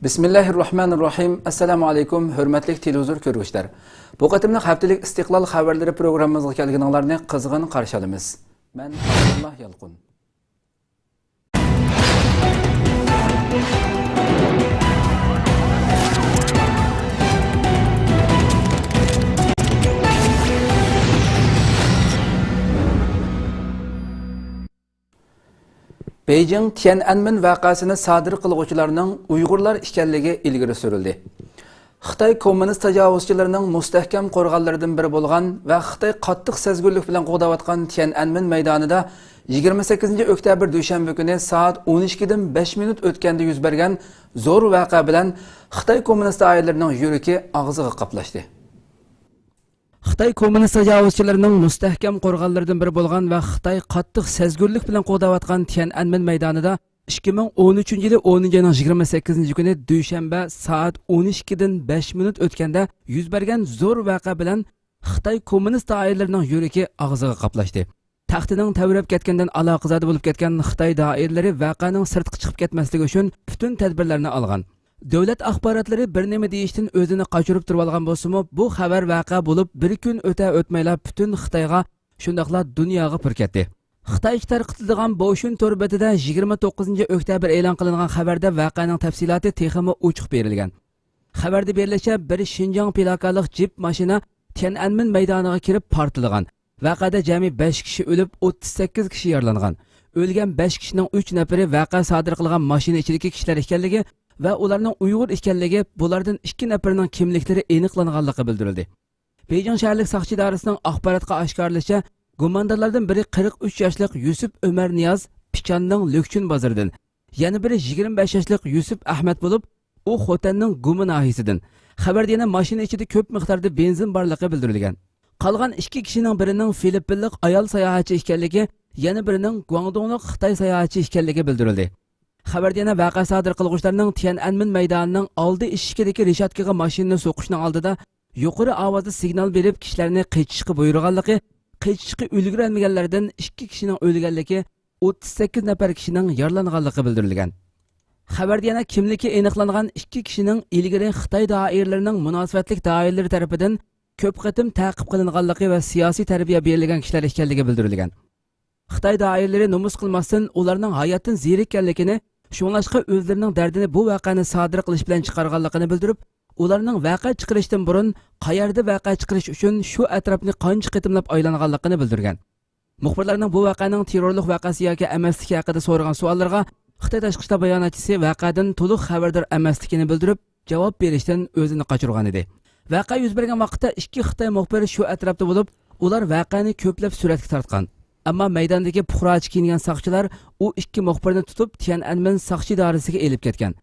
Bismillahirrahmanirrahim. Assalamu alaykum, hörmətli televizor görüşlər. Bu qatimlik haftalik istiqlal xəbərləri proqramımızga kelganlarni qizg'in qarshi olamiz. Men Abdullah Yalqun. Beijing Tiananmen vaqasini sodir qiluvchilarning Uyg'urlar ekanligi ilgari surildi. Xitoy kommunist tajovuzchilarining mustahkam qo'rg'onlaridan biri bo'lgan va Xitoy qattiq sezgurlik bilan qo'g'dayotgan Tiananmen maydonida 28-oktyabr dushanba kuni soat 12 dan 5 minut o'tganda yuz bergan zo'r voqea bilan Xitoy kommunist oilalarining yuragi og'ziga qaplashdi. Xitoy kommunist tajovuzchilarining mustahkam qo'rg'onlaridan biri bo'lgan va Xitoy qattiq sezgurlik bilan qo'g'dayotgan Tiananmen maydonida 2013-yili 10-oyning 28-kuni dushanba soat 12 dan 5 minut o'tganda yuz bergan zo'r voqea bilan Xitoy kommunist doiralarining yuragi og'ziga qaplashdi. Taxtining tavrab ketgandan aloqazada bo'lib ketgan Xitoy doiralari voqeaning sirtqa chiqib ketmasligi uchun butun tadbirlarni olgan. Davlat axborotlari bir nima deyishdan o'zini qochirib turib olgan bo'lsa-mu, bu xabar voqea bo'lib bir kun o'tmayla butun Xitoyga, shundaqla dunyoga purkatdi. Xitoy tarqatilgan Boshun to'rbetida 29-oktyabr e'lon qilingan xabarda voqeaning tafsiloti texmi ochiq berilgan. Xabarda berilishicha, bir Xinjiang pilokalik jip mashina Tiananmen maydoniga kirib portlagan. Voqeada jami 5 kishi o'lib, 38 kishi yaralangan. O'lgan 5 kishining 3 nafari voqea sodir qilgan mashina ichidagi kishilar ekanligi va ularning Uyg'ur ekanligi, bulardan 2 nafarining kimliklari aniqlanganligi bildirildi. Beijing shaharlik soqchi idorasining axborotga oshkorlashicha, gumondorlardan biri 43 yoshli Yusuf Ömer Niyaz Pichanning Lökchun bozoridan, yana biri 25 yoshli Yusuf Ahmad bo'lib, u Xotanning Gumi nahiyasidan. Xabarda yana mashina ichida ko'p miqdorda benzin borligi bildirilgan. Qolgan 2 kishining birining Filippinlik ayol sayohatchi ekanligi, yana birining Guangdonglik Xitoy sayohatchi ekanligi bildirildi. Xabarda yana voqea sodir qiluvchilarning Tiananmen maydonining oldi eshigidagi reshotkaga mashinani so'qishning oldida yuqori ovozda signal berib kishilarni qechishga buyurganligi, qechishga ulgurolmaganlardan 2 kishining o'lganligi, 38 nafar kishining yaralanganligi bildirilgan. Xabarda yana kimligi aniqlangan 2 kishining ilgari Xitoy doiralarining munosabatlik doiralari tomonidan ko'p qatim ta'qib qilinganligi va siyosiy tarbiya berilgan kishilar ekanligi bildirilgan. Xitoy doiralari nomus qilmasdan ularning hayotdan zerikkanligini, shunlashqa o'zlarining dardini bu voqeani sodir qilish bilan chiqarganligini bildirib, ularning voqea chiqarishdan burun qayerda voqea chiqarish uchun shu atrofni qancha qitimlab aylanganligini bildirgan. Muxbirlarning bu voqeaning terrorlik voqeasi yoki emasligi haqida so'ragan savollarga Xitoy tashqi ishlar bayonotchisi voqeadan to'liq xabardor emasligini bildirib, javob berishdan o'zini qochirgan edi. Voqea yuz bergan vaqtda 2 Xitoy muxbiri shu atrofda bo'lib, ular voqeani ko'plab suratga tortgan. Ammo maydondagi puxrochi kiyingan soqchilar u 2 muxbirni tutib Tiananmen soqchi idorasiga elib ketgan.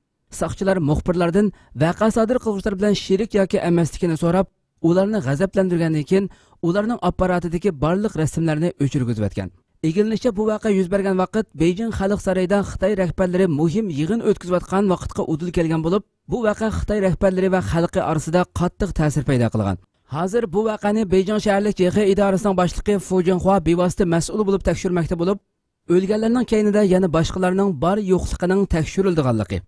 Soqchilar muxbirlardan voqea sodir qiluvchilar bilan sherik yoki emasligini so'rab, ularni g'azablantirgandan keyin ularning apparatidagi barliq rasmlarni o'chirgizib o'tgan. Egilishicha, bu voqea yuz bergan vaqt Beijing xalq saroyida Xitoy rahbarlari muhim yig'in o'tkazayotgan vaqtga udil kelgan bo'lib, bu voqea Xitoy rahbarlari va xalqi orasida qattiq ta'sir paydo qilgan. Hozir bu voqeani Beijing shaharlik JX idorasining boshlig'i Fu Jinhua bevosita mas'ul bo'lib tekshirmoqda bo'lib, o'lganlarning keynida yana boshqalarning bor yo'qligining tekshirilganligi,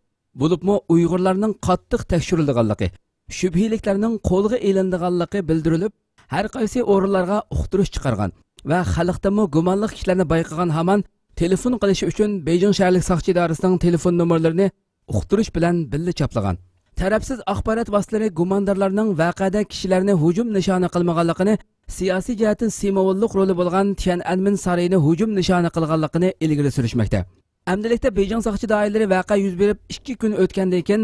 bo'libmi Uyg'urlarning qattiq tekshirilganligi, shubhiliklarning qo'lga elinganligi bildirilib, har qaysi o'rinlarga uqtirish chiqargan va xalqdami gumonli kishilarni bayqagan hamon telefon qilish uchun Beijing shaharlik soqchi idorasining telefon nomerlarini uqtirish bilan birga choplagan. Tarafsiz axborot vositalari gumondorlarning voqeada kishilarni hujum nishoni qilmaganligini, siyosiy jihatdan simvollik roli bo'lgan Tiananmen saroyini hujum nishoni qilganligini ilgari surishmoqda. Amdilikda Beijing soqchi doiralari voqea yuz berib 2 kun o'tgandan keyin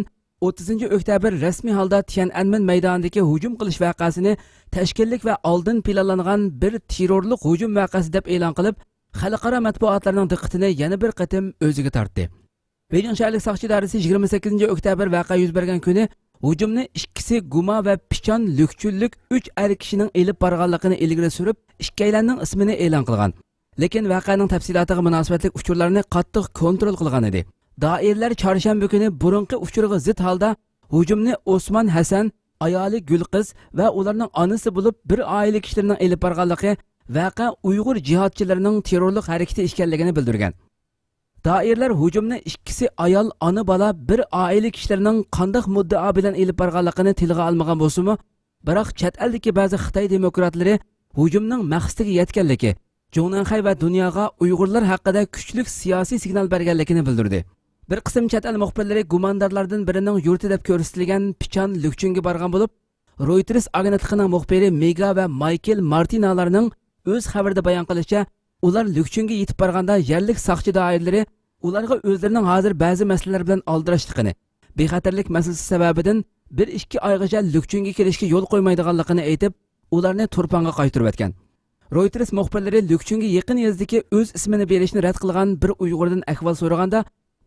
30-oktyabr rasmiy holda Tiananmen maydonidagi hujum qilish voqeasini tashkillik va oldin planlangan bir terrorlik hujum voqeasi deb e'lon qilib, xalqaro matbuotlarning diqqatini yana bir qatim o'ziga tortdi. Beijing shaharlik soqchi idorasi 28-oktyabr voqea yuz bergan kuni hujumni 2si Guma va Pichan Lökchunlik 3 er kishining elib borganligini ilgari surib, ikkalanning ismini e'lon qilgan. Lekin voqeaning tafsilotiga munosabatli uchurlarni qattiq kontrol qilgan edi. Doirlar chorshanba kuni burunqi uchurga zid holda hujumni Osman Hasan, ayoli Gulqiz va ularning onasi bo'lib bir oila kishilarining elib borganligi, voqea Uyg'ur jihodchilarining terrorlik harakati ekanligini bildirgan. Doirlar hujumni ikkisi ayol, ona bola, bir oila kishilarining qanday muddao bilan elib borganligini tilga olmagan bo'lsa-mu, biroq chet eldagi ba'zi Xitoy demokratlari hujumning maqsadiga yetganligi, Jonanxay va dunyoga Uyg'urlar haqida kuchli siyosiy signal berganligini bildirdi. Bir qism chet el muxbirlari gumondorlardan birining yurti deb ko'rsatilgan Pichan Lukchunga borgan bo'lib, Reuters agentligining muxbiri Mega va Michael Martinalarning o'z xabarida bayon qilishicha, ular Lukchunga yetib borganda yerlik soqchi doiralari ularga o'zlarining hozir ba'zi masalalar bilan oldirashligini, bexatarlik masalasi sababidan 1-2 oygacha Lukchunga kelishga yo'l qo'ymaydiganligini aytib, ularni turponga qaytarib o'tgan. Reuters muxbirlari Lukchunga yaqin yezdagi o'z ismini berishni rad qilgan bir Uyg'urdan ahvol so'raganda,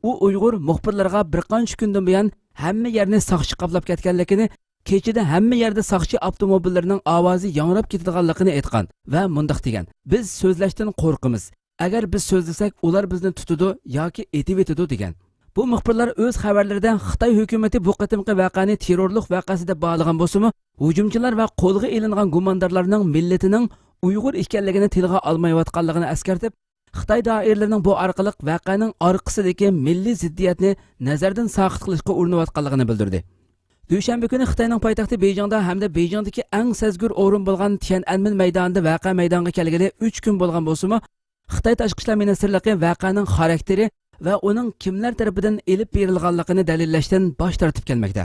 u Uyg'ur muxbirlarga bir qancha kundan buyon hamma yerni soqchi qoplab ketganligini, kechida hamma yerda soqchi avtomobillarining ovozi yangrab ketadiganligini aytgan va mundaq degan: "Biz so'zlashdan qo'rqamiz. Agar biz so'zlasak, ular bizni tutadi yoki etib etadi" degan. Bu muxbirlar o'z xabarlarida Xitoy hukumatı bu qatimqi voqeani terrorlik voqeasi deb bog'lagan bo'lsa-mu, hujumchilar va qo'lga ilingan gumondorlarning millatining Uyg'ur ekanligini tilga olmayotganligini eskartib, Xitoy doiralarining bu orqali voqeaning orqasidagi milliy ziddiyatni nazardan soqit qilishga urinayotganligini bildirdi. Dushanba kuni Xitoyning poytaxti Beyjingda hamda Beyjingdagi eng sezgur o'rin bo'lgan Tiananmen maydonida voqea maydonga kelgani 3 kun bo'lgan bo'lsa-mu, Xitoy Tashqi ishlar ministrligi voqeaning xarakteri va uning kimlar tarafidan elib berilganligini dalillashdan bosh tortib kelmoqda.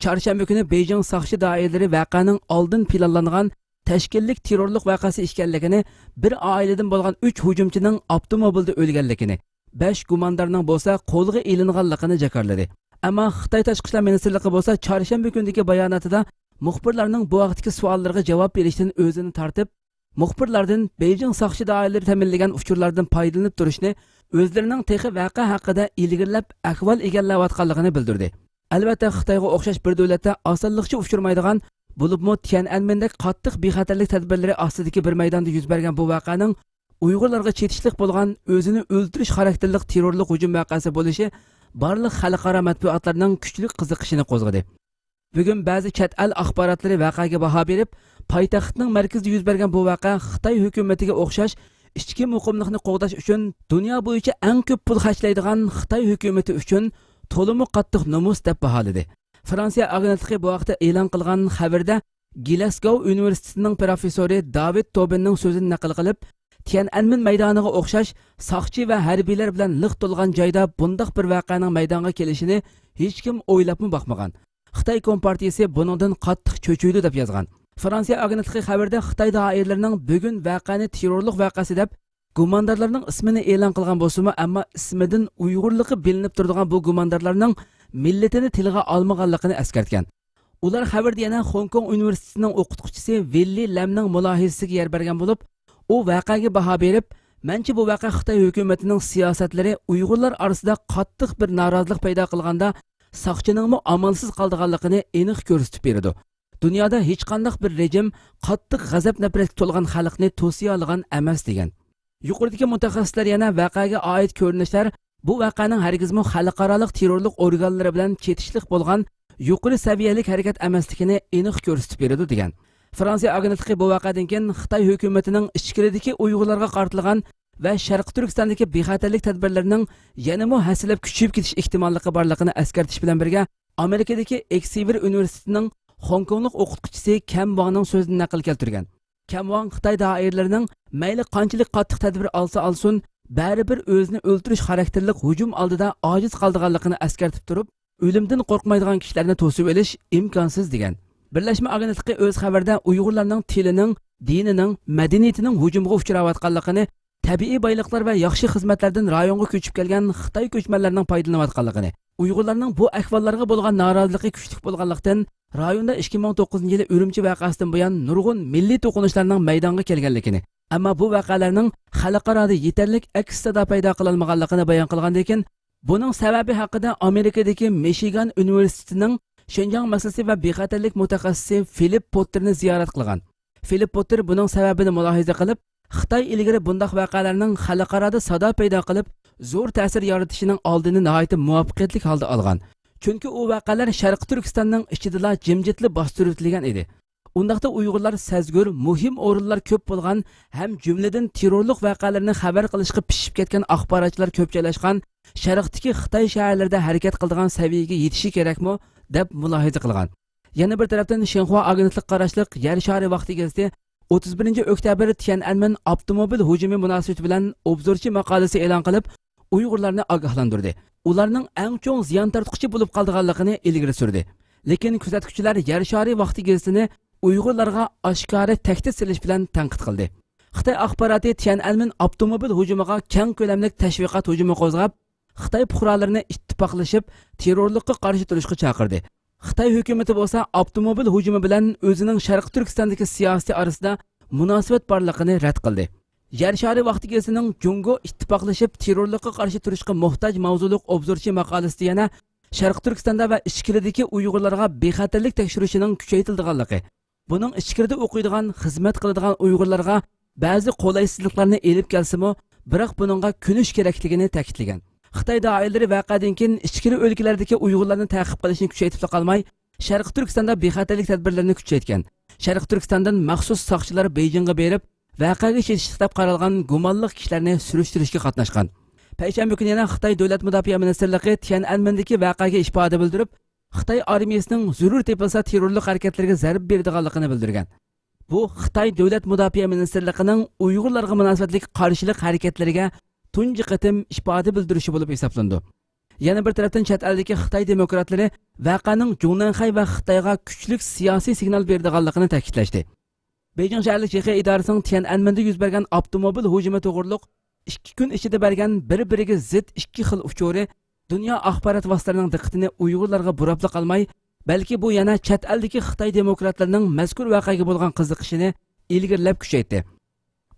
Chorshanba kuni Beyjing soqchi doiralari voqeaning oldin planlangan tashkillik terrorlik voqeasi ekanligini, bir oiladan bo'lgan 3 hujumchining avtomobilda o'lganligini, 5 gumondorning bo'lsa qo'lga ilinganligini jakarladi. Ammo Xitoy Tashqi ishlar ministrligi bo'lsa chorshanba kundagi bayonotida muxbirlarning bu vaqtdagi savollariga javob berishdan o'zini tortib, muxbirlardan Beyjing soqchi doiralari ta'minlagan uchurlardan foydalanib turishni, o'zlarining texi voqea haqida ilgirlab ahvol egallayotganligini bildirdi. Albatta Xitoyga o'xshash bir davlatda osonlikcha uchurmaydigan, bo'libmi Tiananmendagi qattiq bexatarlik tadbirlari ostidagi bir maydonda yuz bergan bu voqeaning Uyg'urlarga chetishlik bo'lgan o'zini o'ldirish xarakterli terrorlik hujum voqeasi bo'lishi barliq xalqaro matbuotlarning kuchli qiziqishini qo'zg'adi. Bugun ba'zi chet el axborotlari voqeaga baho berib, poytaxtning markazida yuz bergan bu voqea Xitoy hukumatiga o'xshash ichki muqimlikni qo'g'dash uchun dunyo bo'yicha eng ko'p pul xarjlaydigan Xitoy hukumati uchun to'liq qattiq nomus deb baholadi. Fransiya agentligi bu vaqtda e'lon qilgan xabarda Glasgow universitetining professori David Tobinning so'zini naql qilib, Tiananmen maydoniga o'xshash soqchi va harbiylar bilan liq to'lgan joyda bundoq bir voqeaning maydonga kelishini hech kim o'ylabmi boqmagan. Xitoy Kompartiyasi buningdan qattiq cho'chiydi deb yozgan. Fransiya agentligi xabarda Xitoy doiralarining bugun voqeani terrorlik voqeasi deb gumondorlarning ismini e'lon qilgan bo'lsa-mu, ammo ismidan Uyg'urligi bilinib turadigan bu gumondorlarning millatini tilga olmaganligini eskartgan. Ular xabarda yana Hong Kong universitetining o'qituvchisi Willi Lamning mulohazasiga yer bergan bo'lib, u voqeaga baho berib, "Mencha bu voqea Xitoy hukumatining siyosatlari Uyg'urlar orasida qattiq bir norozilik paydo qilganda soqchining amalsiz qolganligini aniq ko'rsatib beradi. Dunyoda hech qanday bir rejim qattiq g'azab nafratga to'lgan xalqni to'siya olgan emas" degan. Yuqoridagi mutaxassislar yana voqeaga oid ko'rinishlar bu voqeaning hargizmi xalqaro terrorlik organlari bilan chetishlik bo'lgan yuqori saviyalik harakat emasligini aniq ko'rsatib beradi degan. Fransiya agentligi bu voqeadan keyin Xitoy hukumatining ichkiridagi Uyg'urlarga qartilgan va Sharq Turkistondagi bexatarlik tadbirlarining yanada hasilab kuchayib ketish ehtimolligi borligini eskartish bilan birga Amerikadagi Xavier universitetining Hong Konglik o'qituvchisi Cam Wangning so'zini naql keltirgan. Cam Wang Xitoy doiralarining mayli qanchalik qattiq tadbir olsa-olsin, baribir o'zini o'ldirish xarakterli hujum oldida ojiz qolganligini eskartib turib, o'limdan qo'rqmaydigan kishilarni to'sib olish imkonsiz degan. Birlashma agentligi o'z xabarida Uyg'urlarning tilining, dinining, madaniyatining hujumga uchrayotganligini, tabiiy boyliqlar va yaxshi xizmatlardan rayonga ko'chib kelgan Xitoy ko'chmanlarining foydalanayotganligini, Uyg'urlarning bu ahvollarga bo'lgan noroziligi kuchli bo'lganlikdan rayonda 2009-yil Urumchi voqeasidan buyon nurg'un milliy to'qinishlarning maydonga kelganligini, ammo bu voqealarning xalqaroda yetarli aks sado paydo qilolmaganligini bayon qilgandan keyin, buning sababi haqida Amerikadagi Michigan universitetining Xinjiang masalasi va bexatarlik mutaxassisi Philip Potterni ziyorat qilgan. Philip Potter buning sababini mulohaza qilib, Xitoy ilgari bunday voqealarning xalqaroda sado paydo qilib, zo'r ta'sir yoritishining oldini nihoyat muvaffaqiyatli holda olgan. Chunki u voqealar Sharq Turkistonning ichida jimjitli bostirib o'tilgan edi. Undaqda Uyg'urlar sezgur, muhim o'rinlar ko'p bo'lgan, ham jumladan terrorlik voqealarini xabar qilishga pishib ketgan axborotchilar ko'p joylashgan Sharqdagi Xitoy shaharlarida harakat qiladigan saviyaga yetishi kerakmi deb mulohaza qilgan. Yana bir tarafdan Xinhua agentlik qarashliq Yer shari vaqti gazeti 31 oktyabr Tiananmen avtomobil hujumi munosabati bilan obzorchi maqolasi e'lon qilib, Uyg'urlarni ogohlantirdi. Ularning eng cho'ng ziyon tortquchi bo'lib qolganligini ilgari surdi. Lekin kuzatuvchilar Yer shari vaqti gazetini Uyg'urlarga oshkora tahdid silish bilan tanqid qildi. Xitoy axboroti Tiananmen avtomobil hujumiga keng ko'lamli tashviqot hujumi qo'zg'ab, Xitoy fuqarolarini ittifoqlashib, terrorlikka qarshi turishga chaqirdi. Xitoy hukumatı bo'lsa avtomobil hujumi bilan o'zining Sharq Turkistondagi siyosiy orasida munosabat borligini rad qildi. Yer shari vaqti gazetining Jungo ittifoqlashib terrorlikka qarshi turishga muhtoj mavzuliq obzorchi maqolasida yana Sharq Turkistonda va ichkiridagi Uyg'urlarga bexatarlik tekshirishining kuchaytirilganligi, buning ichkirida o'qiydigan, xizmat qiladigan Uyg'urlarga ba'zi qolaysizliklarni elib kelsimi, biroq buningga kunish kerakligini ta'kidlagan. Xitoy doiralari voqeadan keyin ichkiri o'lkalardagi Uyg'urlarni ta'qib qilishni kuchaytirib qolmay, Sharq Turkistonda bexatarlik tadbirlarini kuchaytgan. Sharq Turkistondan maxsus soqchilar Beijingga berib, voqeaga yetishib qaralgan gumonli kishilarni surishtirishga qatnashgan. Payshanba kuni yana Xitoy Davlat mudofaa ministrligi Tiananmendagi voqeaga ifoda bildirib, Xitoy armiyasining zarur tepilsa terrorlik harakatlariga zarb beradiganligini bildirgan. Bu Xitoy Davlat mudofaa ministrligining Uyg'urlarga munosabatli qarshilik harakatlariga tunji qatim ifoda bildirishi bo'lib hisoblandi. Yana bir tarafdan chet eldagi Xitoy demokratlari voqeaning Junanxay va Xitoyga kuchli siyosiy signal beradiganligini ta'kidlashdi. Beijing shaharlik Chexiya idorasining Tiananmenda yuz bergan avtomobil hujumi to'g'riliq 2 kun ichida bergan bir-biriga zid 2 xil uchuri dunyo axborot vositalarining diqqatini Uyg'urlarga burabli qolmay, balki bu yana chet eldagi Xitoy demokratlarining mazkur voqeaga bo'lgan qiziqishini ilgirlab kuchaytirdi.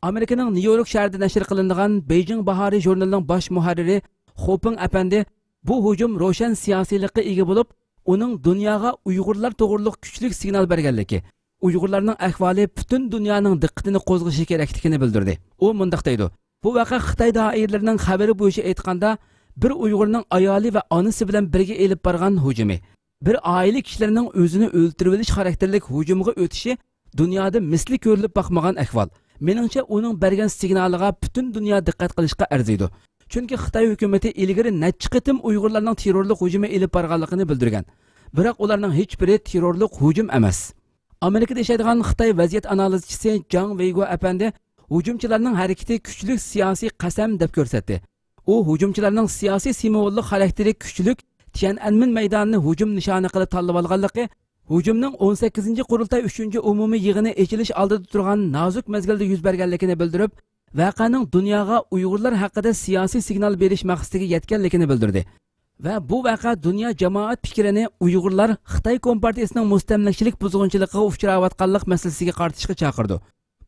Amerikaning New York shahrida nashr qilinadigan Beijing Bahori jurnalining bosh muharriri Xoping apandi bu hujum ro'shan siyosiylikka ega bo'lib, uning dunyoga Uyg'urlar to'g'riliq kuchli signal berganligi, Uyg'urlarning ahvoli butun dunyoning diqqatini qo'zg'ashi kerakligini bildirdi. U mundaq deydi: Bu vaqa Xitoy doiralarining xabari bo'yicha aytganda, bir Uyg'urning ayoli va onasi bilan birga elib borgan hujumi, bir oila kishilarining o'zini o'ltirib olish xarakterlik hujumiga o'tishi dunyoda misli ko'rilib boqmagan ahvol. Meningcha uning bergan signaliga butun dunyo diqqat qilishga arziydi. Chunki Xitoy hukumatı ilgari necha qitim Uyg'urlarning terrorlik hujumi elib borganligini bildirgan. Biroq ularning hech biri terrorlik hujum emas. Amerikada yashaydigan Xitoy vaziyat analizchisi Jang Weigo apandi hujumchilarning harakati kuchli siyosiy qasam deb ko'rsatdi. U hujumchilarning siyosiy simvollik xarakteri kuchli Tiananmen maydonini hujum nishoni qilib tanlab olganligi, hujumning 18-qurultay 3-umumiy yig'ini ochilish oldida turgan nozik mezgilda yuz berganligini bildirib, voqeaning dunyoga Uyg'urlar haqida siyosiy signal berish maqsadiga yetganligini bildirdi. Va bu voqea dunyo jamoat fikrini Uyg'urlar Xitoy kompartiyasining mustamlakchilik buzg'unchiligiga uchrayotganlik masalasiga qaratishga chaqirdi.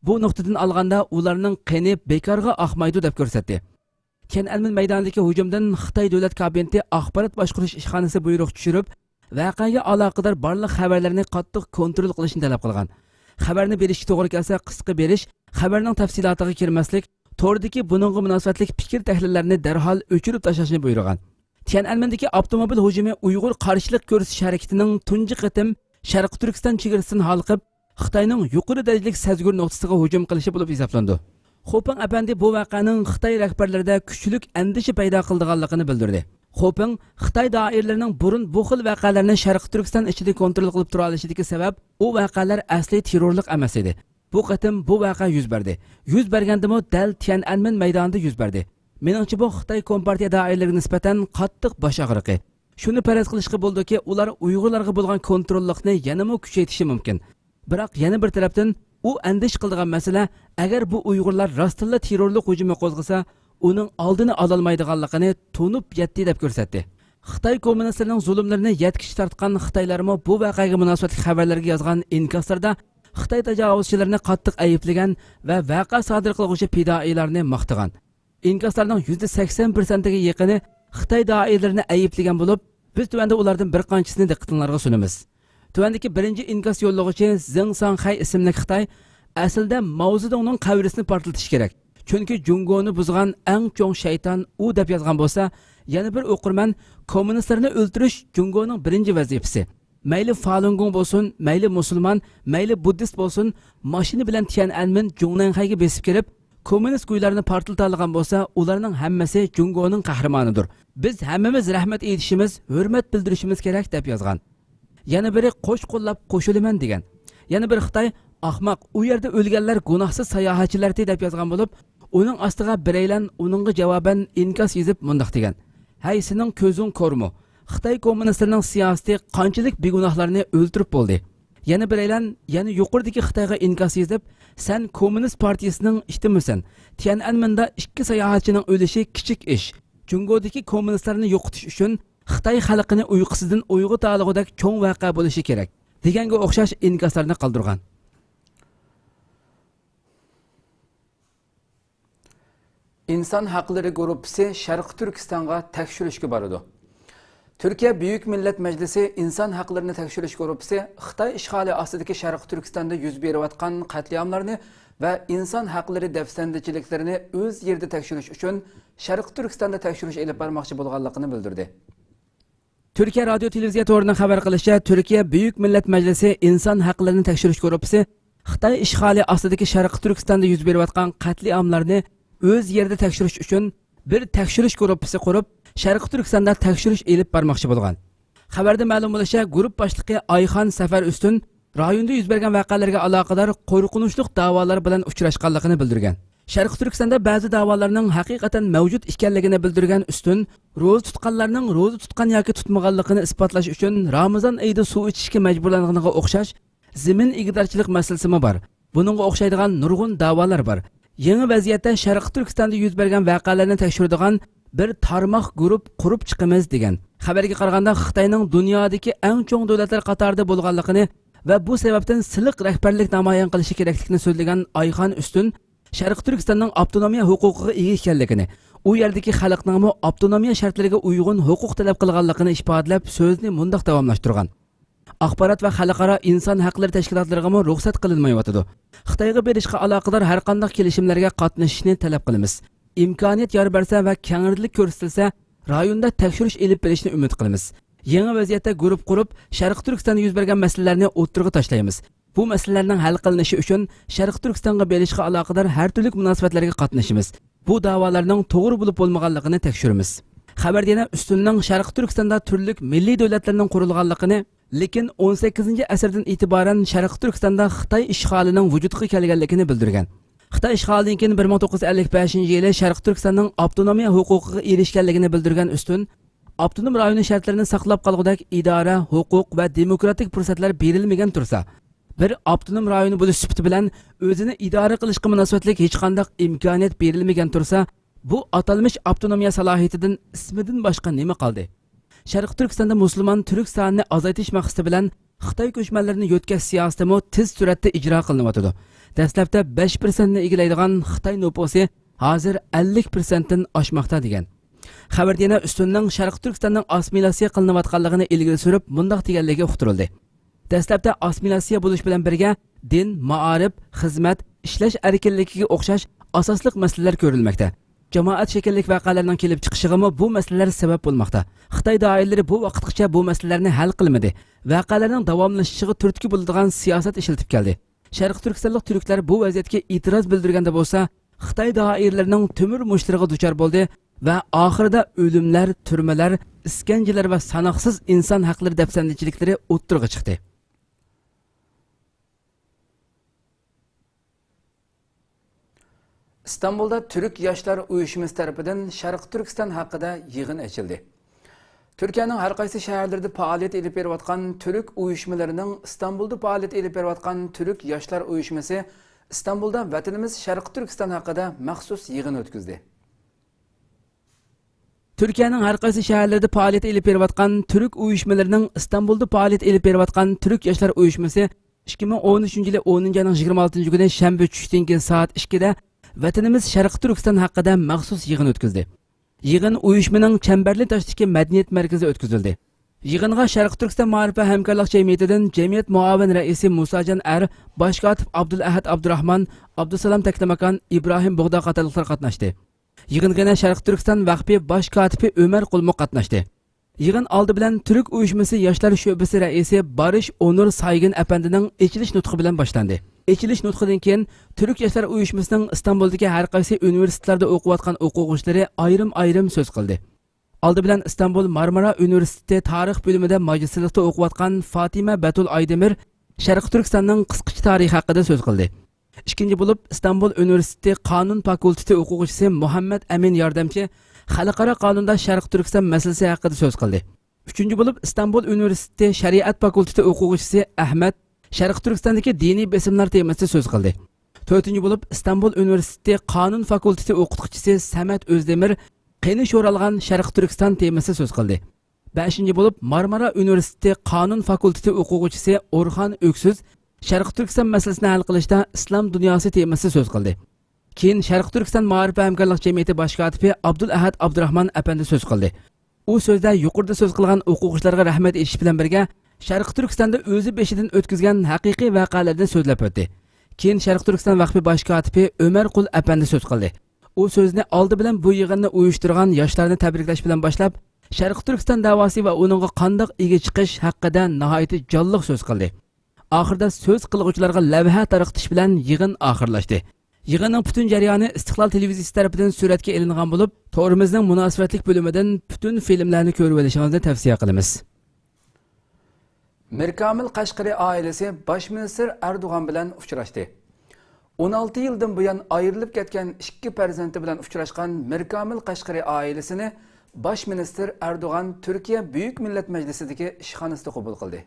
Bu nuqtadan olganda ularning qini bekorga oqmaydi deb ko'rsatdi. Tiananmen maydonidagi hujumdan Xitoy davlat kabineti axborot boshqarish ishxonasi buyruq tushirib, voqeaga aloqador barliq xabarlarni qattiq kontrol qilishni talab qilgan. Xabarni berishga to'g'ri kelsa qisqa berish, xabarning tafsilotiga kirmaslik, to'g'ridagi buningga munosabatli fikr tahlillarni darhol o'chirib tashlashni buyurgan. Tiananmendagi avtomobil hujumi Uyg'ur qarshilik ko'rsatish harakatining tunji qatim Sharq Turkiston chegarasidan halqib, Xitoyning yuqori darajalik sezgur nuqtasiga hujum qilishi bo'lib hisoblandi. Xoping apandi bu voqeaning Xitoy rahbarlarida kuchli andisha paydo qilganligini bildirdi. Xoping Xitoy doiralarining burun bu xil voqealarni Sharq Turkiston ichida kontrol qilib tura olishidagi sabab u voqealar asli terrorlik emas edi. Bu qatim bu voqea yuz berdi. Yuz bergandimi dal Tiananmen maydonida yuz berdi. Meningcha bu Xitoy kompartiya doiralariga nisbatan qattiq bosh og'riqi. Shuni faraz qilishga bo'ldiki, ular Uyg'urlarga bo'lgan kontrollikni yanada kuchaytirishi mumkin. Biroq yana bir tarafdan u andish qilgan masala, agar bu Uyg'urlar rostilla terrorlik hujumi qo'zg'asa, uning oldini ola olmaydiganligini to'nib yetdi deb ko'rsatdi. Xitoy kommunistlarining zulmlarini yetkish tortgan Xitoylarmi bu voqeaga munosabatli xabarlarga yozgan inkaslarda Xitoy tajovuzchilarini qattiq ayiblagan va voqea sodir qiluvchi fidoilarni maqtagan. İnkaslarning %80%ga yaqini Xitoy doiralarini ayiblagan bo'lib, biz tuvanda ulardan bir qanchisini diqqatingizga sunamiz. Tuvandagi birinchi inkas yo'llovchi Zeng Sanghay ismli Xitoy aslida Mao Zedongning qabrisini portlatish kerak. Chunki Jungoni buzgan eng cho'ng shayton u deb yozgan bo'lsa, yana bir o'qirman kommunistlarni o'ltirish Jungoning birinchi vazifasi. mayli Falun Gong bo'lsin, mayli musulmon, mayli buddist bo'lsin, mashina bilan Tiananmen Zhongnanhayga besib kelib, kommunist guylarni portlatadigan bo'lsa, ularning hammasi Jungoning qahramonidir. Biz hammamiz rahmat aytishimiz, hurmat bildirishimiz kerak deb yozgan. Yana biri qo'sh-qo'llab qo'shilaman degan. Yana bir Xitoy ahmoq, u yerda o'lganlar gunohsiz sayohatchilardir deb yozgan bo'lib, uning ostiga biraylan uningga javoban inkos yozib mundaq degan. Hay, sening ko'zing ko'rmi? Xitoy kommunistlarining siyosati qanchalik begunohlarni o'ldirib bo'ldi. Yana biraylan, yana yuqoridagi Xitoyga inkos yozib, sen kommunist partiyasining ishtimisan. Tiananmenda 2 sayohatchining o'lishi kichik ish. Jungodagi kommunistlarni yo'qotish uchun Xitoy xalqining uyqusidan uyg'otadigan cho'ng voqea bo'lishi kerak. Deganga o'xshash inkoslarni qoldirgan. İnsan Hakları Gruppasi Sharq Turkistonga tekshirishga boradi. Türkiye Büyük Millet Meclisi İnsan Haklarını Tekshirish Gruppasi Xitoy ishg'oli ostidagi Sharq Turkistonda yuz berayotgan qatliamlarni va inson haqlari dafsandichiliklarni o'z yerida tekshirish uchun Sharq Turkistonda tekshirish olib bormoqchi bo'lganligini bildirdi. Türkiye Radyo Televiziya to'rining xabar qilishicha, Türkiye Büyük Millet Meclisi İnsan Haklarını Tekshirish Gruppasi Xitoy ishg'oli ostidagi Sharq Turkistonda yuz berayotgan qatliamlarni o'z yerida tekshirish uchun bir tekshirish gruppasi qurib, Sharq Turkistonda tekshirish elib bormoqchi bo'lgan. Xabarda ma'lum bo'lishicha, guruh boshlig'i Ayxon Safar Ustun rayonda yuz bergan voqealarga aloqador qo'rqinchli da'volar bilan uchrashganligini bildirgan. Sharq Turkistonda ba'zi da'volarning haqiqatan mavjud ekanligini bildirgan Ustun, ro'za tutganlarning ro'za tutgan yoki tutmaganligini isbotlash uchun Ramazon oyida suv ichishga majburlanganiga o'xshash zamin ig'dorchilik masalasi bor. Buningga o'xshaydigan nurg'un da'volar bor. Yangi vaziyatda Sharq Turkistonda yuz bergan voqealarni tekshiradigan bir tarmoq guruh qurib chiqamiz degan. Xabarga qaraganda Xitoyning dunyodagi eng chong davlatlar qatorida bo'lganligini va bu sababdan siliq rahbarlik namoyon qilishi kerakligini so'zlagan Ayxon Ustun, Sharq Turkistonning avtonomiya huquqiga ega ekanligini, u yerdagi xalqning avtonomiya shartlariga uyg'un huquq talab qilganligini ifodalab, so'zni mundaq davomlashtirgan. Axborot va xalqaro inson haqlari tashkilotlariga ruxsat qilinmayotdi. Xitoyga berishga aloqador har qanday kelishimlarga qatnashishni talab qilamiz. İmkoniyat yor bersa va kengirlik ko'rsatilsa, rayonda tekshirish elib berishni umid qilamiz. Yangi vaziyatda guruh qurib, Sharq Turkistonda yuz bergan masalalarni o'tirg'i tashlaymiz. Bu masalalarning hal qilinishi uchun Sharq Turkistonga berishga aloqador har turli munosabatlarga qatnashamiz. Bu da'volarning to'g'ri bo'lib bo'lmaganligini tekshiramiz. Xabarda yana Ustunning Sharq Turkistonda turli milliy davlatlarning qurilganligini, lekin 18-asrdan e'tiboran Sharq Turkistonda Xitoy ishg'olining vujudga kelganligini bildirgan. Xitoy ishg'olidan keyin 1955-yili Sharq Turkistonning avtonomiya huquqiga erishganligini bildirgan Ustun, avtonom rayoni shartlarini saqlab qolgudek idora, huquq va demokratik fursatlar berilmagan tursa, bir avtonom rayoni bo'lish sifati bilan o'zini idora qilishga munosabatlik hech qanday imkoniyat berilmagan tursa, bu atalmish avtonomiya salohiyatidan ismidan boshqa nima qoldi? Sharq Turkistonda musulmon turk sonini azaytish maqsadi bilan Xitoy ko'chmanlarini yo'tkazish siyosati tez suratda ijro qilinyotdi. Dastlabda 5% ni egallaydigan Xitoy nupusi hozir 50% dan oshmoqda degan. Xabarda yana Ustunning Sharq Turkistonning assimilyatsiya qilinayotganligini ilgari surib, mundaq deganligi uqtirildi. Dastlabda assimilyatsiya bo'lish bilan birga din, ma'arif, xizmat, ishlash erkinligiga o'xshash asosli masalalar ko'rilmoqda. Jamoat shakillik voqealarning kelib chiqishiga bu masalalar sabab bo'lmoqda. Xitoy doiralari bu vaqtgacha bu masalalarni hal qilmadi. Voqealarning davomlashishiga turtki bo'ladigan siyosat ishlatib keldi. Sharq Turkistonlik turklar bu vaziyatga e'tiroz bildirganda bo'lsa, Xitoy doiralarining temir mushlariga duchor bo'ldi va oxirida o'limlar, turmalar, iskanjalar va sanoqsiz inson haqlari dafsandichiliklari o'ttirg'i chiqdi. İstanbul'da Türk Yaşlar Uyuşması tarafından Sharq Turkiston haqida yig'in açıldı. Türkiye'nin her qaysi şehirlerde faaliyet elip beriyotgan Türk uyuşmalarının İstanbul'da faaliyet elip beriyotgan Türk Yaşlar Uyuşması İstanbul'da vatanimiz Sharq Turkiston haqida maxsus yig'in o'tkazdi. Türkiye'nin her qaysi şehirlerde faaliyet elip beriyotgan Türk uyuşmalarının İstanbul'da faaliyet elip beriyotgan Türk Yaşlar Uyuşması 2013-yili 10-ayning 26-cı günü shanba tushdan keyin soat 2'da vatanimiz Sharq Turkiston haqida maxsus yig'in o'tkazdi. Yig'in uyushmaning Chamberli Toshdagi madaniyat markazida o'tkazildi. Yig'inga Sharq Turkiston ma'rifat va hamkorlik jamiyatidan jamiyat muavin raisi Musajon Ar, bosh kotib Abdulahad Abdurahmon, Abdusalom Taklamakan, Ibrohim Bug'do qatorliqlar qatnashdi. Yig'inga Sharq Turkiston vaqfi bosh kotibi Umar Qulmuq qatnashdi. Yig'in oldi bilan Türk uyushmasi yoshlar sho'basi raisi Barış Onur Saygin apandining ichilish nutqi bilan boshlandi. Ichilish nutqidan keyin Türk yoshlar uyushmasining Istanbuldagi har qaysi universitetlarda o'qiyotgan o'quvchilari ayrim so'z qildi. Oldi bilan Istanbul Marmara Universiteti tarix bo'limida magistrlikda o'qiyotgan Fatima Batul Aydemir Sharq Turkistonning qisqacha tarixi haqida so'z qildi. Ikkinchi bo'lib Istanbul Universiteti Qonun fakulteti o'quvchisi Muhammad Amin yordamchi xalqaro qonunda Sharq Turkiston masalasi haqida so'z qildi. Uchinchi bo'lib Istanbul Universiteti Shariat fakulteti o'quvchisi Ahmad Sharq Turkistondagi diniy besimlar temasida so'z qildi. To'rtinchi bo'lib Istanbul Universiteti Qonun fakulteti o'qituvchisi Samat O'zdemir qenish o'ralgan Sharq Turkiston temasida so'z qildi. Beshinchi bo'lib Marmara Universiteti Qonun fakulteti o'quvchisi Orxon Öksüz Sharq Turkiston masalasini hal qilishda islom dunyosi temasida so'z qildi. Keyin Sharq Turkiston Ma'rif va hamkorlik jamiyati bosh kotibi Abdul Ahad Abdurahmon apandi so'z qildi. U so'zda yuqorida so'z qilgan o'quvchilarga rahmat etish bilan birga Sharq Turkistonda o'zi beshidan o'tkazgan haqiqiy voqealarni so'zlab o'tdi. Keyin Sharq Turkiston vaqfi bosh kotibi Ömer Qul apandi so'z qildi. U so'zni oldi bilan bu yig'inni uyushtirgan yoshlarni tabriklash bilan boshlab, Sharq Turkiston da'vosi va uningga qandoq ega chiqish haqida nihoyat jonliq so'z qildi. Oxirida so'z qiluvchilarga lavha tarqatish bilan yig'in oxirlashdi. Yig'inning butun jarayoni Istiqlol televiziyasi tomonidan suratga olingan bo'lib, to'g'rimizning munosabatlik bo'limidan butun filmlarni ko'rib olishingizni tavsiya qilamiz. Mirkamil Qashqari oilasi bosh ministr Erdo'g'an bilan uchrashdi. 16 yildan buyon ayrilib ketgan ikki farzandi bilan uchrashgan Mirkamil Qashqari oilasini bosh ministr Erdo'g'an Turkiya Buyuk Millat Majlisidagi ishxonasida qabul qildi.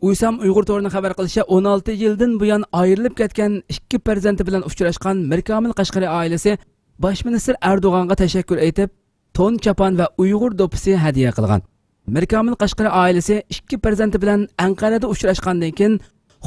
Uysam Uyg'ur to'g'rini xabar qilishicha 16 yildan buyon ayrilib ketgan ikki farzandi bilan uchrashgan Mirkamil Qashqari oilasi bosh ministr Erdo'g'anga tashakkur aytib, to'n chapan va Uyg'ur do'ppisi hadiya qilgan. Mirkamil Qashqari oilasi ikki farzandi bilan Anqarada uchrashgandan keyin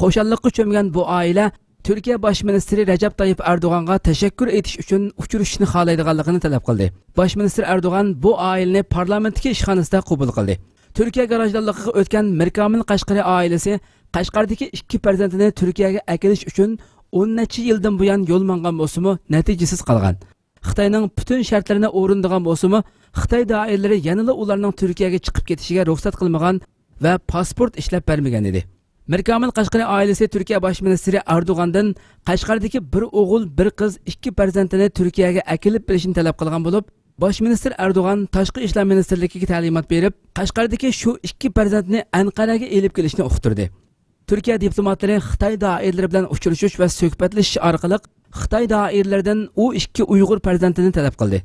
xo'shallikqa cho'mgan bu oila Turkiya bosh ministri Recep Tayyip Erdo'g'anga tashakkur etish uchun uchrashishni xohlaydiganligini talab qildi. Bosh ministr Erdo'g'an bu oilani parlamentdagi ishxonasida qabul qildi. Turkiya garajdanligiga o'tgan Mirkamil Qashqari oilasi Qashqardagi ikki farzandini Turkiyaga akilish uchun 10 necha yildan buyon yo'l mangan bo'lsa-mu, natijasiz qolgan. Xitoyning butun shartlarini o'rindigan bo'lsa-mu, Xitoy doiralari yanada ularning Turkiyaga chiqib ketishiga ruxsat qilmagan va pasport ishlab bermagan edi. Mirkamil Qashqari oilasi Turkiya bosh ministri Erdo'g'andan Qashqardagi bir o'g'il, bir qiz ikki farzandini Turkiyaga akilib berishni talab qilgan bo'lib, bosh ministr Erdo'g'an tashqi ishlar ministrligiga ta'limot berib, Qashqardagi shu ikki farzandni Anqaraga elib kelishni uqtirdi. Turkiya diplomatlari Xitoy doiralari bilan uchrashish va suhbatlashish orqali Xitoy doiralaridan u ikki Uyg'ur farzandini talab qildi.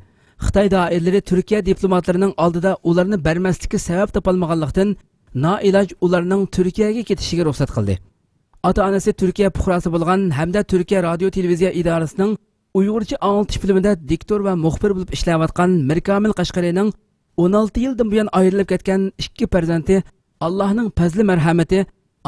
Xitoy doiralari Turkiya diplomatlarining oldida ularni bermaslikka sabab topolmaganlikdan noiloj ularning Turkiyaga ketishiga ruxsat qildi. Ota-onasi Turkiya fuqarosi bo'lgan hamda Turkiya radio televiziya idorasining Uyg'urcha anglatish filmida diktor va muxbir bo'lib ishlayotgan Mirkamil Qashqarining 16 yildan buyon ayrilib ketgan ikki farzandi Allohning fazli marhamati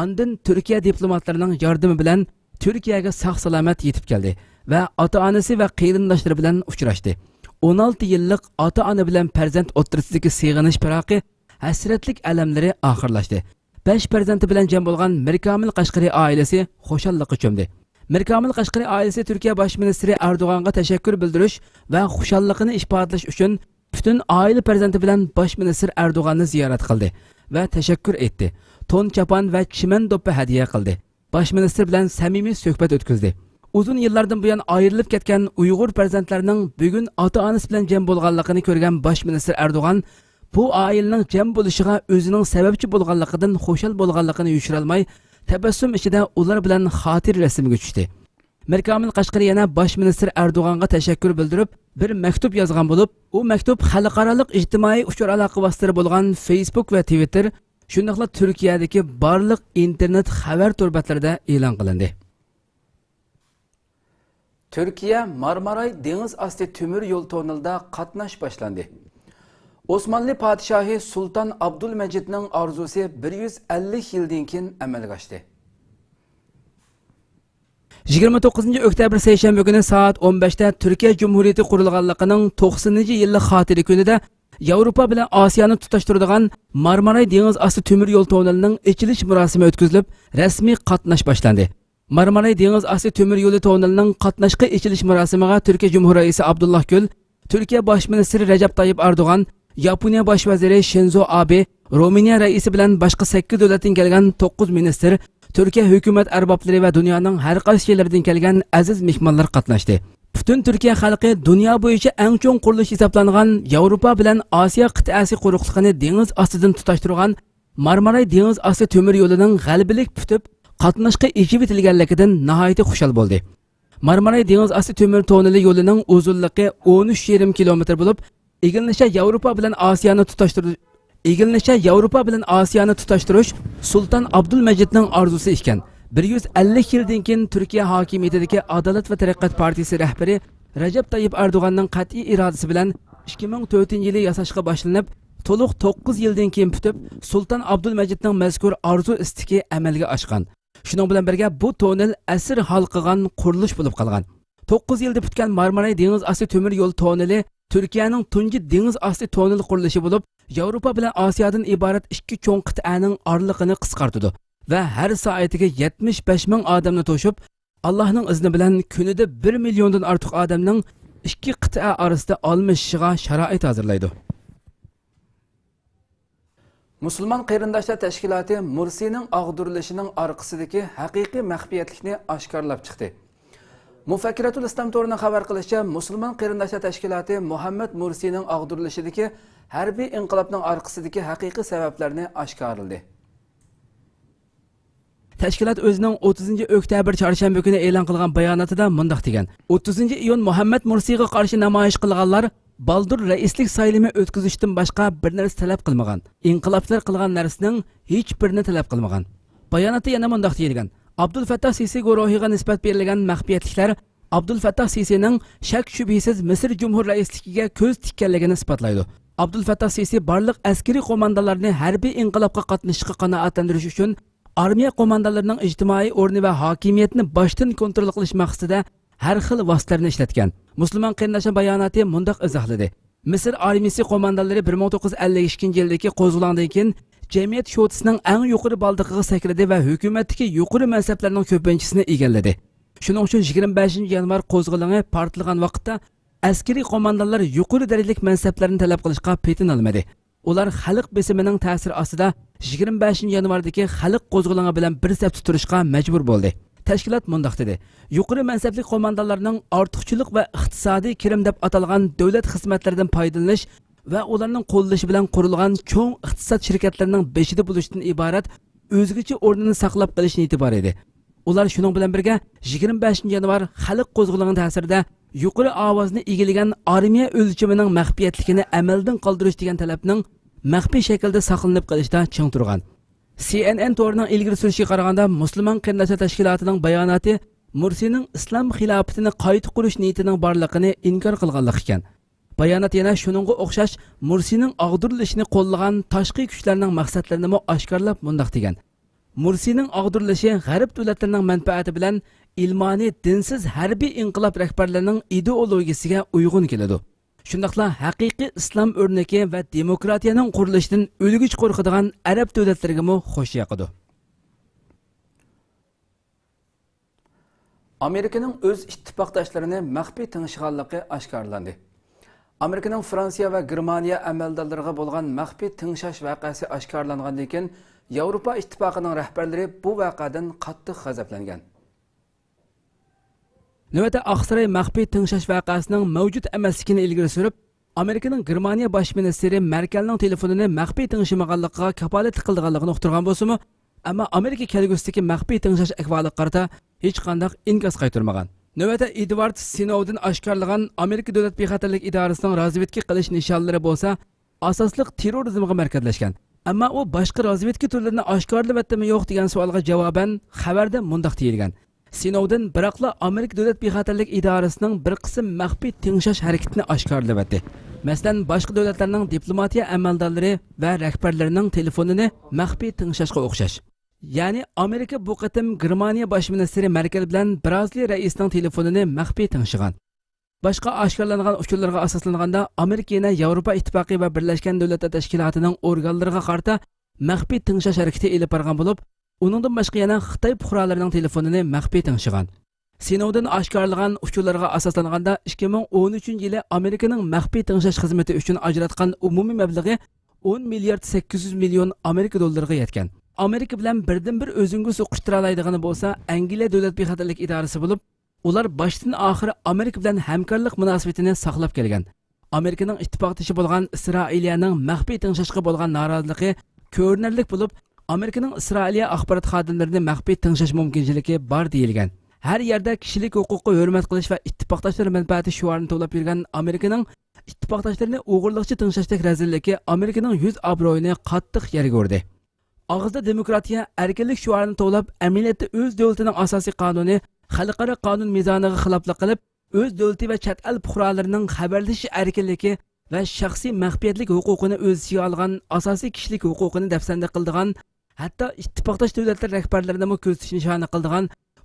ondan Turkiya diplomatlarining yordami bilan Turkiyaga sog'-salomat yetib keldi va ota-onasi va qarindoshlari bilan uchrashdi. 16 yillik ota-ona bilan farzand o'rtasidagi sig'inish firoqi hasratlik alamlari oxirlashdi. 5 farzandi bilan jam bo'lgan Mirkamil Qashqari oilasi xushallikqa cho'mdi. Mirkamil Qashqari oilasi Turkiya bosh ministri Erdo'g'anga tashakkur bildirish va xushalligini ifodalash uchun butun oila farzandi bilan bosh ministr Erdo'g'anni ziyorat qildi va tashakkur etdi. To'n chapan va chiman do'ppi hadiya qildi. Bosh ministr bilan samimiy suhbat o'tkazdi. Uzun yillardan buyon ayrilib ketgan Uyg'ur farzandlarining bugun ota-onasi bilan jam bo'lganligini ko'rgan bosh ministr Erdo'g'an bu oilaning jam bo'lishiga o'zining sababchi bo'lganligidan xushal bo'lganligini yushira olmay, tabassum ichida ular bilan xotir rasmga tushdi. Mirkamil Qashqari yana bosh ministr Erdo'g'anga tashakkur bildirib, bir maktub yozgan bo'lib, u maktub xalqaro ijtimoiy uchur aloqa vositalari bo'lgan Facebook va Twitter, shundaqla Turkiyadagi barliq internet xabar turbatlarida e'lon qilindi. Turkiya Marmaray dengiz osti temir yo'l tonnelida qatnash boshlandi. Osmanlı padişahı Sultan Abdülmecit'nin arzusu 150 yıldan keyin amalga oshdi. 29 oktyabr seshanba kuni soat 15da Turkiya Cumhuriyeti qurilganligining 90-yillik xotira kunida Yevropa bilan Osiyoni tutashtiradigan Marmaray dengiz osti temir yo'l tonnelining ochilish murosimi o'tkazilib, rasmiy qatnash boshlandi. Marmaray dengiz osti temir yo'li tonnelining qatnashga ochilish murosimiga Turkiya Cumhuriyeti raisi Abdullah Gül, Turkiya bosh ministri Recep Tayyip Erdo'g'an Yaponiya bosh vaziri Shinzo Abe, Romaniya raisi bilan boshqa 8 davlatdan kelgan 9 ministr, Turkiya hukumat arboblari va dunyoning har qaysi yerlaridan kelgan aziz mehmonlar qatnashdi. Butun Turkiya xalqi dunyo bo'yicha eng cho'ng qurilish hisoblangan Yevropa bilan Osiyo qit'asi quruqligini dengiz ostidan tutashtirgan Marmaray dengiz osti temir yo'lining g'albilik tutib, qatnashga echib etilganligidan nihoyat xushal bo'ldi. Marmaray dengiz osti temir toneli yo'lining uzunligi 13,5 kilometr bo'lib, egilnisha Yevropa bilan Osiyoni tutashtirish Sultan Abdulmajidning orzusi ekan. 150 yildan keyin Turkiya hokimiyatidagi Adolat va taraqqiyot partiyasi rahbari Rajab Tayyip Erdo'g'anning qat'iy irodasi bilan 2004-yili yasashga boshlanib, to'liq 9 yildan keyin bitib, Sultan Abdulmajidning mazkur orzu istiki amalga oshgan. Shuning bilan birga bu tonel asr hal qilgan qurilish bo'lib qolgan. 9 yilda bitgan Marmaray dengiz osti temir yo'l toneli Turkiyaning tunji dengiz osti tonel qurilishi bo'lib, Yevropa bilan Osiyodan iborat ikki cho'ng qit'aning orliqini qisqartdi va har soatiga 75 ming odamni to'shib, Allohning izni bilan kunida 1 milliondan ortiq odamning ikki qit'a orasida almashishiga sharoit hozirlaydi. Musulmon qarindoshlar tashkiloti Mursining og'dirilishining orqasidagi haqiqiy maxfiyatlikni oshkorlab chiqdi. Mufakkiratul Islom to'rining xabar qilishicha, Musulmon qarindoshlar tashkiloti Muhammad Mursining og'dirilishidagi harbiy inqilobning orqasidagi haqiqiy sabablarni oshkorladi. Tashkilot o'zining 30-oktyabr chorshanba kuni e'lon qilgan bayonotida mundaq degan: 30-iyun Muhammad Mursiga qarshi namoyish qilganlar baldur raislik saylimi o'tkazishdan boshqa bir narsa talab qilmagan. Inqiloblar qilgan narsaning hech birini talab qilmagan. Bayonotda yana mundaq deyilgan: Abdul Fattah Sisi guruhiga nisbat berilgan maxfiyatliklar Abdul Fattah Sisining shak shubhasiz Misr Cumhur raisligiga ko'z tikkanligini isbotlaydi. Abdul Fattah Sisi barliq askariy qo'mondonlarni harbiy inqilobga qatnashishga qanoatlantirish uchun armiya qo'mondonlarining ijtimoiy o'rni va hokimiyatni boshdan kontrol qilish maqsadida har xil vositalarni ishlatgan. Musulmon qarindoshlar bayonoti mundaq izohladi: Misr armiyasi qo'mondonlari 1952-yildagi qo'zg'olondan keyin jamiyat shotisining eng yuqori baldiqiga sakradi va hukumatdagi yuqori mansablarning ko'pinchisini egalladi. Shuning uchun 25-yanvar qo'zg'oloni portlagan vaqtda askariy qo'mondonlar yuqori darajalik mansablarni talab qilishga petin olmadi. Ular xalq besimining ta'siri ostida 25-yanvardagi xalq qo'zg'oloni bilan bir saf turishga majbur bo'ldi. Tashkilot mundaq dedi: Yuqori mansabli qo'mondonlarning ortiqchilik va iqtisodiy kirim deb atalgan davlat xizmatlaridan foydalanish va ularning qo'llashi bilan qurilgan cho'ng iqtisod shirkatlarining beshida bo'lishdan iborat o'zgacha o'rnini saqlab qolishni e'tibor edi. Ular shuning bilan birga 25-yanvar xalq qo'zg'oloni ta'sirida yuqori ovozni egillagan armiya o'lchamining maxfiyatligini amaldan qoldirish degan talabning maxfiy shaklda saqlanib qolishda ching turgan. CNN to'rining ilgari surishiga qaraganda, Musulmon qarindoshlar tashkilotining bayonoti Mursining islom xilofatini qayta qurish niyatining borligini inkor qilganlik ekan. Bayonot yana shuningga o'xshash Mursining og'dirilishini qo'llagan tashqi kuchlarning maqsadlarini oshkorlab mundaq degan: Mursining og'dirilishi g'arb davlatlarining manfaati bilan ilmoniy dinsiz harbiy inqilob rahbarlarining ideologiyasiga uyg'un keladi. Shundaqla haqiqiy islom o'rnaki va demokratiyaning qurilishidan o'lgich qo'rqadigan arab davlatlariga mo xush yoqadi. Amerikaning o'z ittifoqdoshlarini maxfiy tinglashganligi oshkorlandi. Amerikaning Fransiya va Germaniya amaldorlariga bo'lgan maxfiy tingshash voqeasi oshkorlangandan keyin Yevropa ittifoqining rahbarlari bu voqeadan qattiq g'azablangan. Navbatda Aqsaray maxfiy tingshash voqeasining mavjud emasligini ilgari surib, Amerikaning Germaniya bosh ministri Merkelning telefonini maxfiy tingshamaganligiga kafolat qilganligini uqtirgan bo'lsa-mu, ammo Amerika kelgusidagi maxfiy tingshash ahvoliga qarata hech qanday inkos qaytarmagan. Navbatda Edward Snowden oshkorlagan Amerika Davlat bexatarlik idorasining razvedka qilish nishonlari bo'lsa, asosliq terrorizmga markazlashgan. Ammo u boshqa razvedka turlarini oshkorlayaptimi yo'q degan savolga javoban xabarda mundaq deyilgan: Snowden biroqla Amerika Davlat bexatarlik idorasining bir qism maxfiy tingshash harakatini oshkorlayapti. Masalan, boshqa davlatlarning diplomatiya amaldorlari va rahbarlarining telefonini maxfiy tingshashga o'xshash. Ya'ni Amerika bu qatim Germaniya bosh ministri Merkel bilan Braziliya raisining telefonini maxfiy tingshagan. Boshqa oshkorlangan uchurlarga asoslanganda Amerika yana Yevropa ittifoqi va Birlashgan Davlatlar Tashkilotining organlariga qarata maxfiy tingshash harakati elib borgan bo'lib, uningdan boshqa yana Xitoy fuqarolarining telefonini maxfiy tingshagan. Snowden oshkorlagan uchurlarga asoslanganda 2013-yili Amerikaning maxfiy tingshash xizmati uchun ajratgan umumiy mablag'i 10 milliard 800 million Amerika dollariga yetgan. Amerika bilan birdan-bir o'zingiz o'qishtira oladigan bo'lsa, Angliya davlat bexatarlik idorasi bo'lib, ular boshdan oxiri Amerika bilan hamkorlik munosabatini saqlab kelgan. Amerikaning ittifoqdoshi bo'lgan Isroiliyaning maxfiy tingshashga bo'lgan noroziligi ko'rinarli bo'lib, Amerikaning Isroiliya axborot xodimlarini maxfiy tingshash mumkinchiligi bor deyilgan. Har yerda kishilik huquqqa hurmat qilish va ittifoqdoshlar manfaati shuarini to'lab yurgan Amerikaning ittifoqdoshlarini o'g'irlikchi tingsashlik razilligi Amerikaning yuz obro'yini qattiq yerga urdi. Og'izda demokratiya, erkinlik shuarini to'lab, amaliyotda o'z davlatining asosiy qonuni, xalqaro qonun mezoniga xiloflik qilib, o'z davlati va chet el fuqarolarining xabarlashish erkinligi va shaxsiy maxfiyatlik huquqini o'z ichiga olgan asosiy kishilik huquqini dafsanda qildigan, hatto ittifoqdosh davlatlar rahbarlarini ko'zitish nishoni qildigan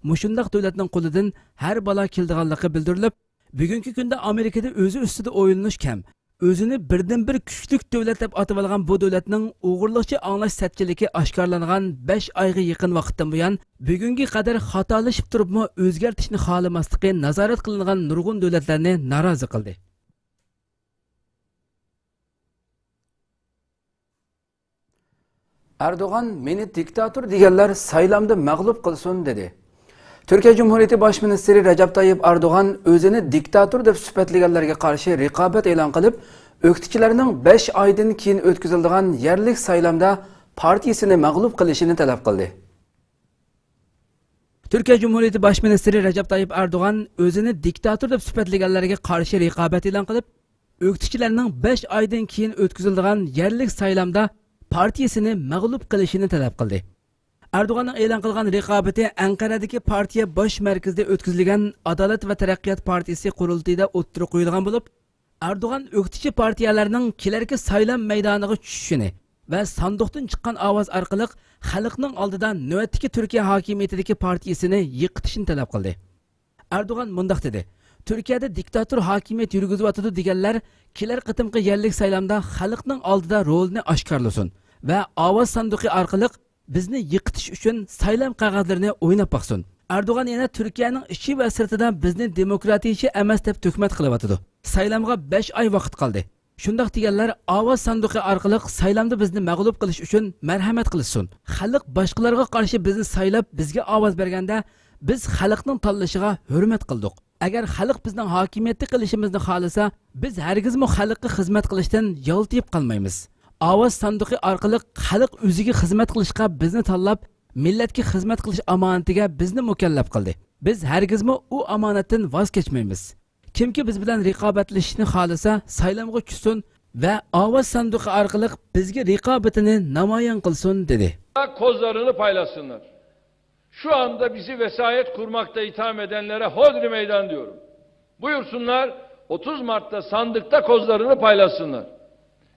mushundaq davlatning qo'lidan har balo keldiganligi bildirilib, bugungi kunda Amerikada o'zi ustida o'yilinish kam, o'zini birdan-bir kuchlik davlat deb atib olgan bu davlatning o'g'irlikchi anglash satchiligi oshkorlangan 5 oyga yaqin vaqtdan buyon bugungi qadar xatolashib turibmi o'zgartishni xohlamasligi nazorat qilingan nurg'un davlatlarni norozi qildi. Erdoğan meni diktator deganlar saylamda mag'lub qilsin dedi. Türkiye Cumhuriyeti Baş Ministri Recep Tayyip Erdoğan özünü diktator deb sifatlaganlarga qarshi raqobat e'lon qilib, o'qituvchilarning 5 oydan keyin o'tkaziladigan yerlik saylamda partiyasini mag'lub qilishini talab qildi. Türkiye Cumhuriyeti Baş Ministri Recep Tayyip Erdoğan özünü diktator deb sifatlaganlarga qarshi raqobat e'lon qilib, o'qituvchilarning 5 oydan keyin o'tkaziladigan yerlik saylamda partiyasini mag'lub qilishini talab qildi. Erdoğan'ın e'lon qilgan raqobati Anqaradagi partiya bosh markazida o'tkazilgan Adolat va Taraqqiyot partiyasi qurultayida o'ttirib qo'yilgan bo'lib, Erdoğan o'qituvchi partiyalarning kelarki saylam maydoniga tushishini va sanduqdan chiqqan ovoz orqali xalqning oldida navbatdagi Turkiya hokimiyatidagi partiyasini yiqitishni talab qildi. Erdoğan mundaq dedi: Turkiyada diktator hokimiyat yurgizyotdi deganlar kelar qitimqi yerlik saylamda xalqning oldida rolini oshkorlasin va ovoz sanduqi orqali bizni yiqitish uchun saylam qog'ozlarini o'ynab baqsin. Erdo'g'an yana Turkiyaning ichi va sirtida bizni demokratiyachi emas deb tuhmat qilyapti. Saylamga 5 oy vaqt qoldi. Shundoq deganlar ovoz sanduqi orqali saylamda bizni mag'lub qilish uchun marhamat qilsin. Xalq boshqalarga qarshi bizni saylab bizga ovoz berganda biz xalqning tanlashiga hurmat qildik. Agar xalq bizning hokimiyatni qilishimizni xohlasa, biz hargizmi xalqqa xizmat qilishdan yoltib qolmaymiz. Ovoz sanduqi orqali xalq o'ziga xizmat qilishga bizni tanlab, millatga xizmat qilish omonatiga bizni mukallaf qildi. Biz hargizmi u omonatdan voz kechmaymiz. Kimki biz bilan raqobatlashishni xohlasa, saylamga tushsin va ovoz sanduqi orqali bizga raqobatini namoyon qilsin dedi. Kozlarını paylaşsınlar. Şu anda bizi vesayet kurmakta itham edenlere hodri meydan diyorum. Buyursunlar 30 Mart'ta sandıkta kozlarını paylaşsınlar.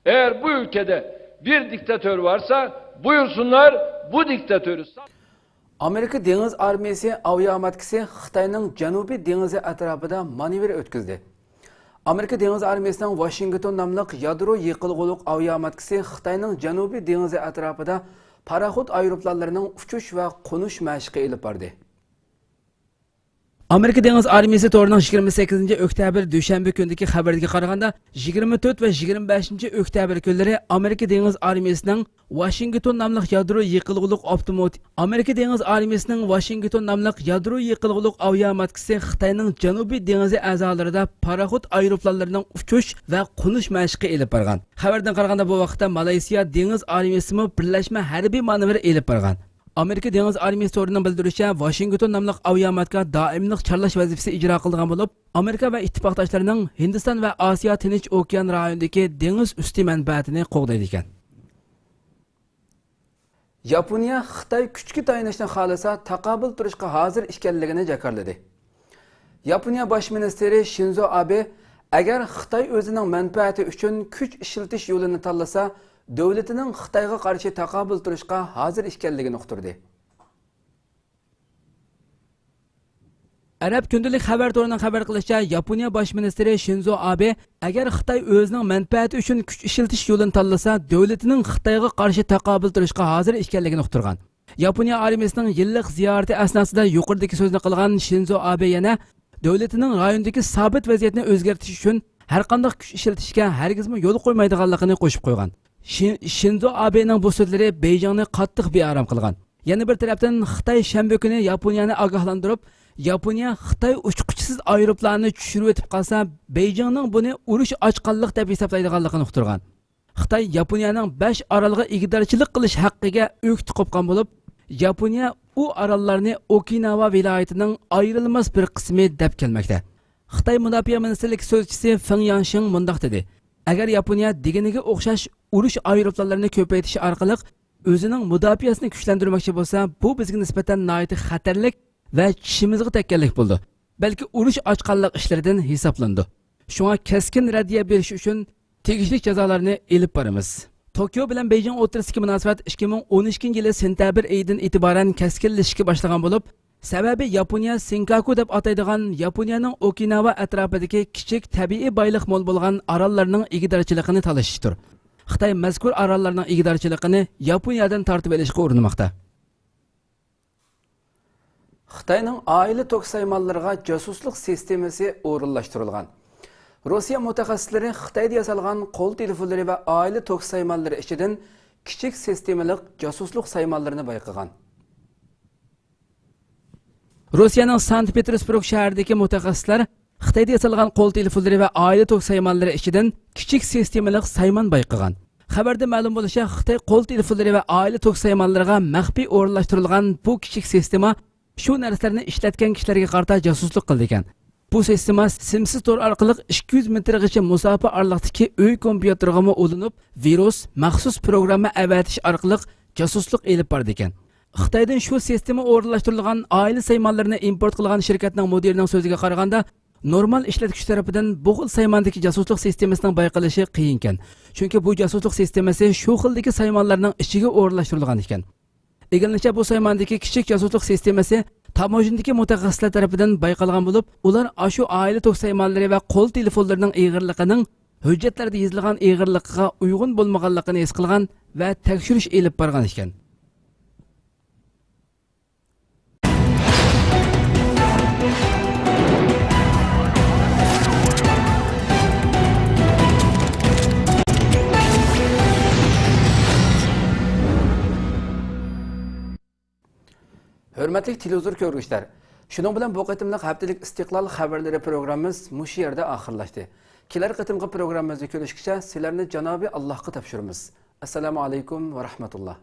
Eğer bu ülkede bir diktatör varsa buyursunlar bu diktatörü. Amerika Deniz Armiyasi aviamatkisi Xitoyning Janubiy dengizi atrofida manevr o'tkazdi. Amerika Deniz Armiyasining Washington nomli yadro yiqilg'uliq aviamatkisi Xitoyning Janubiy dengizi atrofida paraxod aeroplanlarining uchish va qo'nish mashqi olib bordi. Amerika Deniz Armiyasi to'rining 28 oktyabr dushanba kundagi xabarga qaraganda 24 va 25 oktyabr kunlari Amerika Deniz Armiyasining Washington nomli yadro yiqilg'uliq Amerika Deniz Armiyasining Washington nomli yadro yiqilg'uliq aviamatkisi Xitoyning Janubiy dengizi a'zolarida paraxod aeroplanlarining uchish va qo'nish mashqi olib borgan. Xabardan qaraganda bu vaqtda Malayziya Deniz Armiyasi birlashma harbiy manevr olib borgan. Amerika Deniz Armiyasi to'rining bildirishicha, Washington nomli aviamatka doimlik charlash vazifasi ijro qilgan bo'lib, Amerika va ittifoqdoshlarining Hindiston va Osiyo Tinch okean rayonidagi dengiz usti manfaatini qo'g'daydi ekan. Yaponiya Xitoy kuchga tayanishni xohlasa, taqobil turishga hozir ekanligini jakarladi. Yaponiya bosh ministri Shinzo Abe agar Xitoy o'zining manfaati uchun kuch ishiltish yo'lini tanlasa, davlatining Xitoyga qarshi taqobil turishga hozir ekanligini uqtirdi. Arab kundalik xabar to'rining xabar qilishicha, Yaponiya bosh ministri Shinzo Abe agar Xitoy o'zining manfaati uchun kuch ishiltish yo'lini tanlasa, davlatining Xitoyga qarshi taqobil turishga hozir ekanligini uqtirgan. Yaponiya armiyasining yillik ziyorati asnosida yuqoridagi so'zni qilgan Shinzo Abe yana davlatining rayondagi sobit vaziyatni o'zgartirish uchun har qanday kuch ishlatishga hargizmi yo'l qo'ymaydiganligini qo'shib qo'ygan. Shinzo Abening bu so'zlari Beyjingni qattiq bearam qilgan. Yana bir tarafdan Xitoy shanba kuni Yaponiyani ogohlantirib, Yaponiya Xitoy uchquchisiz aeroplanni tushirib o'tib qolsa, Beyjingning buni urush ochqanlik deb hisoblaydiganligini uqtirgan. Xitoy Yaponiyaning 5 orolga igidorchilik qilish haqqiga o'kt qo'ygan bo'lib, Yaponiya u orollarni Okinawa viloyatining ayrilmas bir qismi deb kelmoqda. Xitoy mudofaa ministrligi so'zchisi Feng Yanshing mundaq dedi: "Agar Yaponiya deganiga o'xshash urush aeroplanlarini ko'paytirish orqali o'zining mudofaasini kuchlantirmoqchi bo'lsa, bu bizga nisbatan nihoyat xatarlik va tishimizga tekkanlik bo'ldi. Balki urush ochqanlik ishlaridan hisoblandi. Shunga keskin raddiya berish uchun tegishli jazolarni elib boramiz." Tokio bilan Beyjing o'rtasidagi munosabat 2012 yili sentabr oyidan e'tiboran keskinlashishga boshlagan bo'lib, sababi Yaponiya Senkaku deb ataydigan Yaponiyaning Okinawa atrofidagi kichik tabiiy boylik mo'l bo'lgan orollarning igidorchiligini talashishdir. Xitoy mazkur orollarning igidorchiligini Yaponiyadan tortib olishga urinmoqda. Xitoyning oila to'qsaymallariga josuslik sistemasi o'rinlashtirilgan. Rossiya mutaxassislari Xitoyda yasalgan qo'l telefonlari va oila to'qsaymallari ichidan kichik sistemalik josuslik saymallarini bayqagan. Rossiyaning Sankt-Petersburg shahridagi mutaxassislar Xitoyda yasalgan qo'l telefonlari va oila to'qsaymallari ichidan kichik sistemalik sayman bayqagan. Xabarda ma'lum bo'lishicha, Xitoy qo'l telefonlari va oila to'qsaymallariga maxfiy o'rinlashtirilgan bu kichik sistema shu narsalarni ishlatgan kishilarga qarata josuslik qildi ekan. Bu sistema simsiz tor orqali 200 metrgacha masofa oraliqdagi uy kompyuteriga ulanib, virus maxsus programma avatish orqali josuslik elib bordi ekan. Xitoydan shu sistema o'rinlashtirilgan oila saymanlarini import qilgan shirkatning mudirining so'ziga qaraganda, normal ishlatuvchi tarafidan bu xil saymandagi josuslik sistemasining bayqalishi qiyin ekan. Chunki bu josuslik sistemasi shu xildagi saymanlarning ichiga o'rinlashtirilgan ekan. Egalnicha bu saymandagi kichik josuslik sistemasi tamojindagi mutaxassislar tarafidan bayqalgan bo'lib, ular ashu oila to'qsaymallari va qo'l telefonlarining ig'irligining hujjatlarda yozilgan ig'irligiga uyg'un bo'lmaganligini his qilgan va tekshirish elib borgan ekan. Hürmetli televizor ko'rguvchilar, shuning bilan bu qitimliq haftalik istiqlol xabarlari programmamiz mushu yerda oxirlashdi. Kelar qitimqi programmamizni ko'rishgacha sizlarni janobi Allohga topshiramiz. Assalomu alaykum va rahmatulloh.